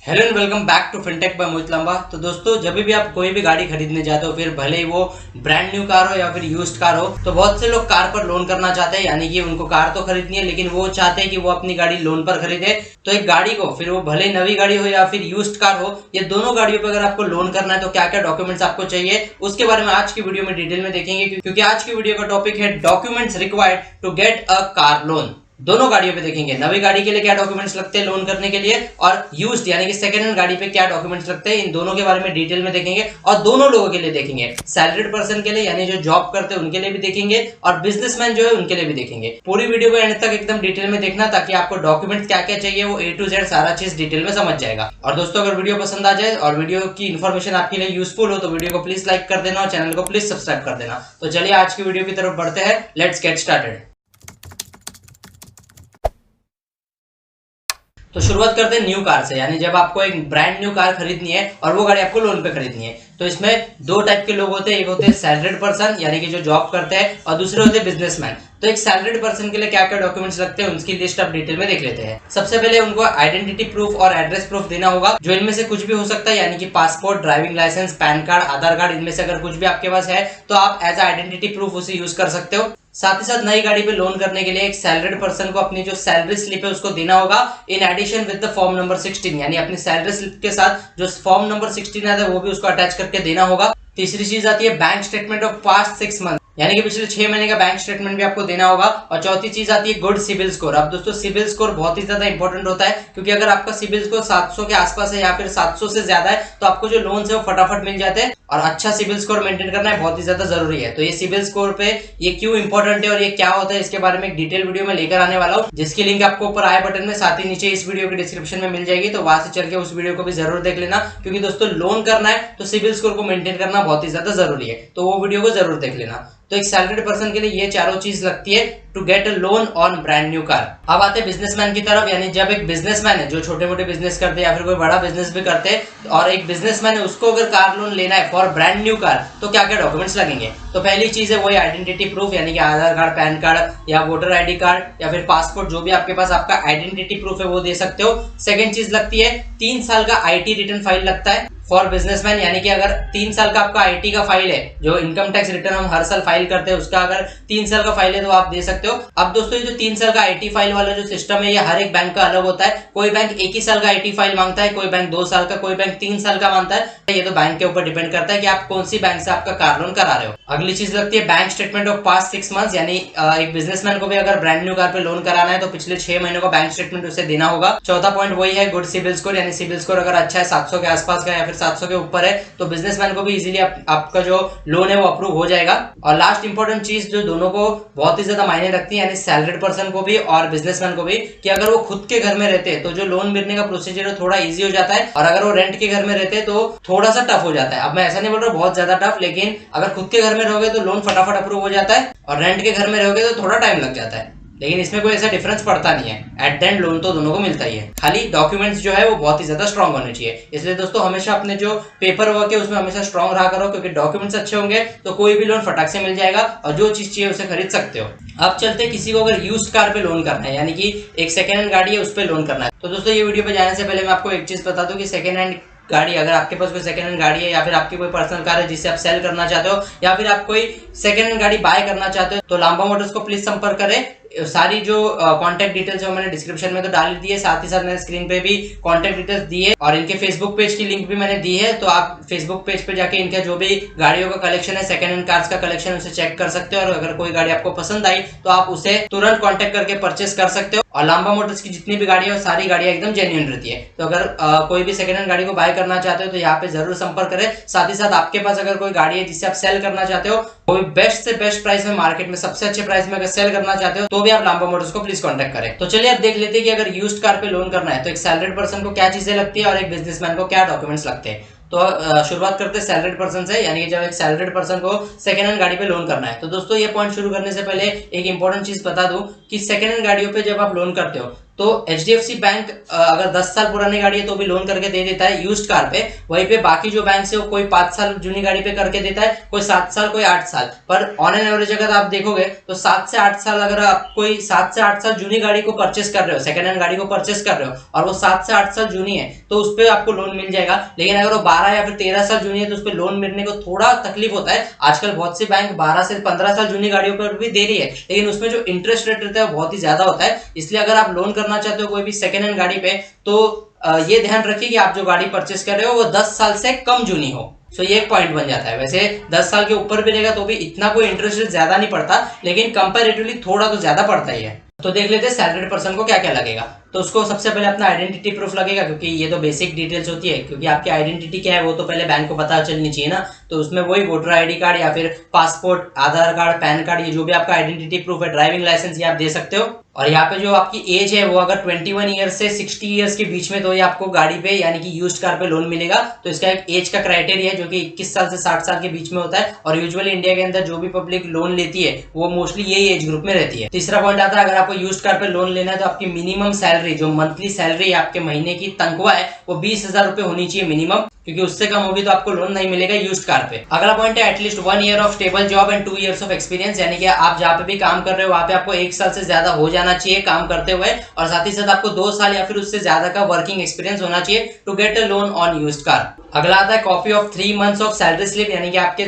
Hello and welcome back to fintech by Mohit Lamba. तो दोस्तों, जब भी आप कोई भी गाड़ी खरीदने जाते हो, फिर भले ही वो ब्रांड न्यू कार हो या फिर यूज्ड कार हो, तो बहुत से लोग कार पर लोन करना चाहते हैं। यानी कि उनको कार तो खरीदनी है, लेकिन वो चाहते हैं कि वो अपनी गाड़ी लोन पर खरीदे। तो एक गाड़ी को, फिर वो भले ही नवी गाड़ी हो या फिर यूज्ड कार हो, ये दोनों गाड़ियों पर अगर आपको लोन करना है तो क्या क्या डॉक्यूमेंट्स आपको चाहिए, उसके बारे में आज की वीडियो में डिटेल में देखेंगे। क्योंकि आज की वीडियो का टॉपिक है documents required to get a car loan. दोनों गाड़ियों पे देखेंगे, नवी गाड़ी के लिए क्या डॉक्यूमेंट्स लगते हैं लोन करने के लिए, और यूज्ड यानी कि सेकंड हैंड गाड़ी पे क्या डॉक्यूमेंट्स लगते हैं। इन दोनों के बारे में डिटेल में देखेंगे और दोनों लोगों के लिए देखेंगे। सैलरीड पर्सन के लिए यानी जो जॉब करते हैं उनके लिए भी देखेंगे, और बिजनेसमैन जो है उनके लिए भी देखेंगे। पूरी वीडियो को एंड तक एकदम डिटेल में देखना, ताकि आपको डॉक्यूमेंट्स क्या क्या चाहिए वो A to Z सारा चीज डिटेल में समझ जाएगा। और दोस्तों, अगर वीडियो पसंद आ जाए और वीडियो की इन्फॉर्मेशन आपके लिए यूजफुल हो तो वीडियो को प्लीज लाइक कर देना और चैनल को प्लीज सब्सक्राइब कर देना। तो चलिए आज की वीडियो की तरफ बढ़ते हैं। Let's get started. तो शुरुआत करते हैं न्यू कार से। यानी जब आपको एक ब्रांड न्यू कार खरीदनी है और वो गाड़ी आपको लोन पे खरीदनी है, तो इसमें दो टाइप के लोग होते हैं। एक होते हैं सैलरीड पर्सन यानी कि जो जॉब करते हैं, और दूसरे होते हैं बिजनेसमैन। तो एक सैलरीड पर्सन के लिए क्या क्या डॉक्यूमेंट्स लगते हैं उनकी लिस्ट आप डिटेल में देख लेते हैं। सबसे पहले उनको आइडेंटिटी प्रूफ और एड्रेस प्रूफ देना होगा, जो इनमें से कुछ भी हो सकता है। यानी कि passport, driving licence, PAN card, Aadhaar card, इनमें से अगर कुछ भी आपके पास है तो आप एज आइडेंटिटी प्रूफ उसे यूज कर सकते हो। साथ ही साथ नई गाड़ी पे लोन करने के लिए एक सैलरीड पर्सन को अपनी जो सैलरी स्लिप है उसको देना होगा, in addition with the form number 16। यानी अपनी सैलरी स्लिप के साथ जो फॉर्म नंबर 16 आता है वो भी उसको अटैच करके देना होगा। तीसरी चीज आती है bank statement of past 6 month, यानी कि पिछले 6 महीने का बैंक स्टेटमेंट भी आपको देना होगा। और चौथी चीज आती है गुड सिविल स्कोर। अब दोस्तों, सिविल स्कोर बहुत ही ज्यादा इंपॉर्टेंट होता है, क्योंकि अगर आपका सिविल स्कोर 700 के आसपास है या फिर 700 से ज्यादा है तो आपको जो लोन है वो फटाफट मिल जाते हैं। और अच्छा सिविल स्कोर मेंटेन करना है बहुत ही ज्यादा जरूरी है। तो ये सिविल स्कोर पे ये क्यों इंपॉर्टेंट है और ये क्या होता है, इसके बारे में एक डिटेल वीडियो में लेकर आने वाला हूँ, जिसकी लिंक आपको ऊपर आई बटन में, साथ ही नीचे इस वीडियो के डिस्क्रिप्शन में मिल जाएगी। तो वहां से चल के उस वीडियो को भी जरूर देख लेना, क्योंकि दोस्तों लोन करना है तो सिविल स्कोर को मेंटेन करना बहुत ही ज्यादा जरूरी है। तो वो वीडियो को जरूर देख लेना। तो एक सैलरीड पर्सन के लिए ये चारों चीज लगती है to get a loan on brand new car. अब आते हैं बिजनेसमैन की तरफ। यानी जब एक बिजनेसमैन है जो छोटे मोटे बिजनेस करते हैं या फिर कोई बड़ा बिजनेस भी करते हैं, और एक बिजनेसमैन है उसको अगर कार लोन लेना है फॉर ब्रांड न्यू कार, तो क्या क्या डॉक्यूमेंट्स लगेंगे। तो पहली चीज है वही आइडेंटिटी प्रूफ, यानी कि आधार कार्ड, पैन कार्ड या वोटर आईडी कार्ड या फिर पासपोर्ट, जो भी आपके पास आपका आइडेंटिटी प्रूफ है वो दे सकते हो। सेकंड चीज लगती है 3 साल का IT रिटर्न फाइल लगता है फॉर बिजनेसमैन। यानी कि अगर 3 साल का आपका IT का फाइल है, जो इनकम टैक्स रिटर्न हम हर साल फाइल करते हैं, उसका अगर 3 साल का फाइल है तो आप दे सकते हो। अब दोस्तों, ये जो 3 साल का IT फाइल वाला जो सिस्टम है, ये हर एक बैंक का अलग होता है। कोई बैंक 1 ही साल का IT फाइल मांगता है, कोई बैंक 2 साल का, कोई बैंक 3 साल का मांगता है। ये तो बैंक के ऊपर डिपेंड करता है कि आप कौन सी बैंक से आपका कार लोन करा रहे हो। अगली चीज लगती है bank statement of past 6 months. यानी एक बिजनेसमैन को भी अगर ब्रांड न्यू कार पे लोन कराना है तो पिछले 6 महीनों का बैंक स्टेटमेंट उसे देना होगा। चौथा पॉइंट वही है गुड सिविल स्कोर। यानी सिविल स्कोर अगर अच्छा है, 700 के आसपास का या फिर 700 के ऊपर है, तो बिजनेसमैन को भी इजीली आपका जो लोन है वो अप्रूव हो जाएगा। और लास्ट इंपॉर्टेंट चीज जो दोनों को बहुत ही ज्यादा मायने रखती है, यानी सैलरीड पर्सन को भी और बिजनेसमैन को भी, कि अगर वो खुद के घर में रहते हैं तो जो लोन मिलने का प्रोसीजर है थोड़ा इजी हो जाता है, और अगर वो रेंट के घर में रहते हैं तो थोड़ा सा टफ हो जाता है। अब मैं ऐसा नहीं बोल रहा बहुत ज्यादा टफ, लेकिन अगर खुद के घर में रहोगे तो लोन फटाफट अप्रूव हो जाता है, और रेंट के घर में रहोगे तो थोड़ा टाइम लग जाता है। लेकिन इसमें कोई ऐसा डिफरेंस पड़ता नहीं है, एट द एंड लोन तो दोनों को मिलता ही है। खाली डॉक्यूमेंट्स जो है वो बहुत ही ज्यादा स्ट्रांग होने चाहिए। इसलिए दोस्तों, हमेशा अपने जो पेपर वर्क है उसमें हमेशा स्ट्रांग रहा करो, क्योंकि डॉक्यूमेंट्स अच्छे होंगे तो कोई भी लोन फटाक से मिल जाएगा और जो चीज चाहिए उसे खरीद सकते हो। अब चलते किसी को अगर यूज्ड कार पे लोन करना है, यानी कि एक सेकंड हैंड गाड़ी है उस पर लोन करना है, तो दोस्तों ये वीडियो पे जाने से पहले मैं आपको एक चीज बता दूं कि सेकंड हैंड गाड़ी, अगर आपके पास कोई सेकंड हैंड गाड़ी है या फिर आपकी कोई पर्सनल कार है जिसे आप सेल करना चाहते हो, या फिर आप कोई सेकंड हैंड गाड़ी बाय करना चाहते हो, तो लांबा मोटर्स को प्लीज संपर्क करें। सारी जो कांटेक्ट डिटेल्स है मैंने डिस्क्रिप्शन में तो डाल दी है, साथ ही साथ मैंने स्क्रीन पे भी कांटेक्ट डिटेल्स दी है, और इनके फेसबुक पेज की लिंक भी मैंने दी है। तो आप फेसबुक पेज पे जाके इनका जो भी गाड़ियों का कलेक्शन है, सेकंड हैंड कार्स का कलेक्शन, उसे चेक कर सकते हो। और अगर कोई गाड़ी आपको पसंद आई तो आप उसे तुरंत कॉन्टेक्ट करके परचेस कर सकते हो। और लांबा मोटर्स की जितनी भी गाड़ियां, सारी गाड़ियां एकदम जेन्युइन रहती है। तो अगर कोई भी सेकंड हैंड गाड़ी को बाय करना चाहते हो तो यहाँ पे जरूर संपर्क करें। साथ ही साथ आपके पास अगर कोई गाड़ी है जिसे आप सेल करना चाहते हो, वो भी बेस्ट से बेस्ट प्राइस में, मार्केट में सबसे अच्छे प्राइस में अगर सेल करना चाहते हो, तो भी आप लांबा मोटर्स को प्लीज कांटेक्ट करें। तो चलिए अब देख लेते हैं कि अगर यूज्ड कार पे लोन करना है तो एक सैलरीड पर्सन को क्या चीजें लगती है और एक बिजनेसमैन को क्या डॉक्यूमेंट्स लगते हैं। तो शुरुआत करते हैं सैलरीड पर्सन से। यानी कि जब एक सैलरीड पर्सन को सेकंड हैंड गाड़ी पे लोन करना है, तो दोस्तों ये पॉइंट शुरू करने से पहले एक इंपॉर्टेंट चीज बता दूं कि सेकंड हैंड गाड़ियों पे जब आप लोन करते हो तो HDFC बैंक अगर 10 साल पुरानी गाड़ी है तो भी लोन करके दे देता है यूज्ड कार पे। वहीं पे बाकी जो बैंक है वो कोई 5 साल जूनी गाड़ी पे करके देता है, कोई 7 साल, कोई 8 साल। पर ऑन एन एवरेज अगर आप देखोगे तो 7 से 8 साल, अगर आप कोई 7 से 8 साल जूनी गाड़ी को परचेस कर रहे हो, सेकंड हैंड गाड़ी को परचेस कर रहे हो और वो 7 से 8 साल जूनी है, तो उस पर आपको लोन मिल जाएगा। लेकिन अगर वो 12 या फिर 13 साल जूनी है तो उस पर लोन मिलने को थोड़ा तकलीफ होता है। आजकल बहुत सी बैंक 12 से 15 साल जूनी गाड़ियों पर भी दे रही है, लेकिन उसमें जो इंटरेस्ट रेट रहता है वो बहुत ही ज्यादा होता है। इसलिए अगर आप लोन करना चाहते हो कोई भी सेकंड हैंड गाड़ी पे, तो ये ध्यान रखिए कि आप जो गाड़ी परचेस कर रहे हो वो 10 साल से कम जूनी हो। सो ये एक पॉइंट बन जाता है। वैसे 10 साल के ऊपर भी रहेगा तो भी इतना कोई इंटरेस्ट रेट ज्यादा नहीं पड़ता, लेकिन कंपैरेटिवली थोड़ा तो ज्यादा पड़ता ही है। तो देख लेते हैं सैलरीड पर्सन को क्या क्या लगेगा। तो उसको सबसे पहले अपना आइडेंटिटी प्रूफ लगेगा, क्योंकि ये तो बेसिक डिटेल्स होती है, क्योंकि आपकी आइडेंटिटी क्या है वो तो पहले बैंक को पता चलनी चाहिए ना। तो उसमें वही वोटर आईडी कार्ड या फिर पासपोर्ट, आधार कार्ड, पैन कार्ड, ये जो भी आपका आइडेंटिटी प्रूफ है, ड्राइविंग लाइसेंस, ये आप दे सकते हो। और यहाँ पे जो आपकी एज है वो अगर 21 ईयर से 60 ईयर्स के बीच में, तो ये आपको गाड़ी पे यानी कि यूज्ड कार पे लोन मिलेगा। तो इसका एक एज का क्राइटेरिया है जो कि 21 साल से 60 साल के बीच में होता है। और यूजुअली इंडिया के अंदर जो भी पब्लिक लोन लेती है वो मोस्टली यही एज ग्रुप में रहती है। तीसरा पॉइंट आता है, अगर आपको यूज्ड कार पे लोन लेना है तो आपकी मिनिमम सैलरी, जो मंथली सैलरी आपके महीने की तनख्वाह है, वो 20,000 रुपए होनी चाहिए मिनिमम, क्योंकि उससे कम होगी तो आपको लोन नहीं मिलेगा यूज्ड कार पे। अगला पॉइंट है at least 1 year of stable job and 2 years of experience, यानी कि आप जहाँ पे भी काम कर रहे हो वहां पे आपको 1 साल से ज्यादा हो जाना चाहिए काम करते हुए, और साथ ही साथ आपको 2 साल या फिर उससे ज्यादा का वर्किंग एक्सपीरियंस होना चाहिए to get a loan on used car. अगला आता है copy of 3 months of salary slip, यानी कि आपके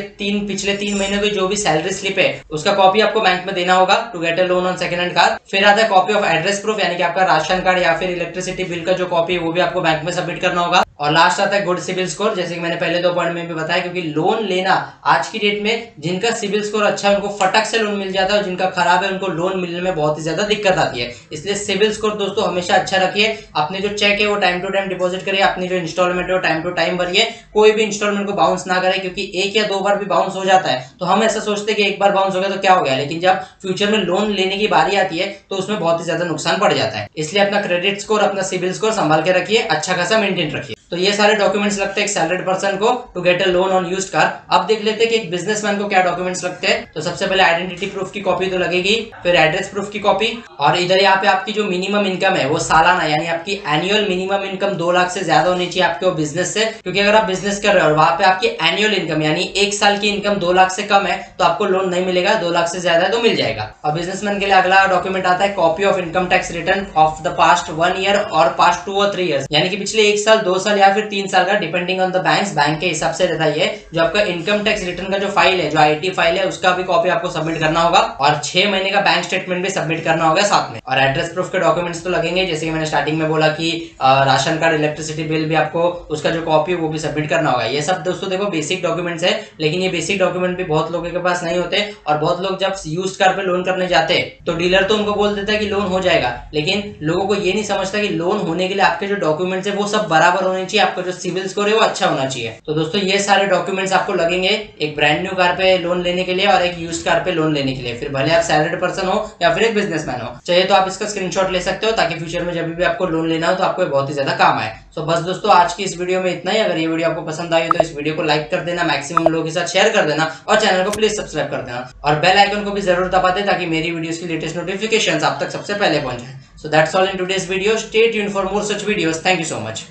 पिछले 3 महीने की जो भी सैलरी स्लिप है उसका कॉपी आपको बैंक में देना होगा to get a loan on second hand car. फिर आता है कॉपी ऑफ एड्रेस प्रूफ, यानी कि आपका राशन कार्ड या फिर इलेक्ट्रिसिटी बिल का जो कॉपी है वो भी आपको बैंक में सबमिट करना होगा। और लास्ट आता है गुड सिविल स्कोर, जैसे कि मैंने पहले 2 पॉइंट में भी बताया, क्योंकि लोन लेना आज की डेट में जिनका सिविल स्कोर अच्छा है उनको फटक से लोन मिल जाता है, और जिनका खराब है उनको लोन मिलने में बहुत ही ज्यादा दिक्कत आती है। इसलिए सिविल स्कोर दोस्तों हमेशा अच्छा रखिए। अपने जो चेक है वो टाइम टू टाइम डिपॉजिट करिए, अपनी जो इंस्टॉलमेंट है वो टाइम टू टाइम भरिए, कोई भी इंस्टॉलमेंट को बाउंस ना करे, क्योंकि 1 या 2 बार भी बाउंस हो जाता है तो हम ऐसा सोचते हैं कि एक बार बाउंस हो गया तो क्या हो गया, लेकिन जब फ्यूचर में लोन लेने की बारी आती है तो उसमें बहुत ही ज्यादा नुकसान पड़ जाता है। इसलिए अपना क्रेडिट स्कोर, अपना सिविल स्कोर संभाल के रखिए, अच्छा खासा मेंटेन रखिए। तो ये सारे डॉक्यूमेंट्स लगते हैं एक सैलरीड पर्सन को to get a loan on used car. अब देख लेते हैं कि एक बिजनेसमैन को क्या डॉक्यूमेंट्स लगते हैं। तो सबसे पहले आइडेंटिटी प्रूफ की कॉपी तो लगेगी, फिर एड्रेस प्रूफ की कॉपी, और इधर यहाँ पे आपकी जो मिनिमम इनकम है वो सालाना, यानी आपकी एनुअल मिनिमम इनकम 2 लाख से ज्यादा होनी चाहिए आपके बिजनेस से, क्योंकि अगर आप बिजनेस कर रहे हो और वहां पे आपकी एनुअल इनकम यानी 1 साल की इनकम 2 लाख से कम है तो आपको लोन नहीं मिलेगा, 2 लाख से ज्यादा है तो मिल जाएगा। और बिजनेसमैन के लिए अगला डॉक्यूमेंट आता है copy of income tax return of the past 1 year और पास्ट 2 और 3 ईयर्स, यानी कि पिछले 1 साल, 2 साल या फिर 3 साल का, डिपेंडिंग ऑन द बैंक के हिसाब से रहता है। जो आपका इनकम टैक्स रिटर्न का जो फाइल है, जो आईटी फाइल है, उसका भी कॉपी आपको सबमिट करना होगा, और 6 महीने का बैंक स्टेटमेंट भी सबमिट करना होगा साथ में। और एड्रेस प्रूफ के डॉक्यूमेंट्स तो लगेंगे, जैसे कि मैंने स्टार्टिंग में बोला कि राशन कार्ड, इलेक्ट्रिसिटी बिल भी आपको उसका जो कॉपी है वो भी सबमिट करना होगा। ये सब दोस्तों देखो बेसिक डॉक्यूमेंट्स है, लेकिन ये बेसिक डॉक्यूमेंट भी बहुत लोगों के पास नहीं होते, और बहुत लोग जब यूज्ड कार पे लोन करने जाते हैं तो डीलर तो उनको बोल देता है कि लोन हो जाएगा, लेकिन लोगों को ये नहीं समझता कि लोन होने के लिए आपके जो डॉक्यूमेंट्स है वो सब बराबर होने चाहिए, आपका जो सिविल स्कोर है वो अच्छा होना चाहिए। तो दोस्तों ये सारे डॉक्यूमेंट्स आपको लगेंगे एक ब्रांड न्यू कार पे लोन लेने के लिए और एक यूज्ड कार पे लोन लेने के लिए, फिर भले आप सैलरीड पर्सन हो या फिर एक बिजनेसमैन हो। चाहिए तो आप इसका स्क्रीनशॉट ले सकते हो, ताकि फ्यूचर में जब भी आपको लोन लेना हो तो आपको बहुत ही ज्यादा काम आए। तो बस दोस्तों आज की इस वीडियो में इतना ही। अगर ये वीडियो आपको पसंद आई तो इस वीडियो को लाइक कर देना, मैक्सिमम लोगों के साथ शेयर कर देना, और चैनल को प्लीज सब्सक्राइब कर देना, और बेल आइकन को भी जरूर दबा दे ताकि मेरी वीडियोस की लेटेस्ट नोटिफिकेशंस आप तक सबसे पहले पहुंचे। So that's all in today's video. Stay tuned for more such videos. Thank you so much.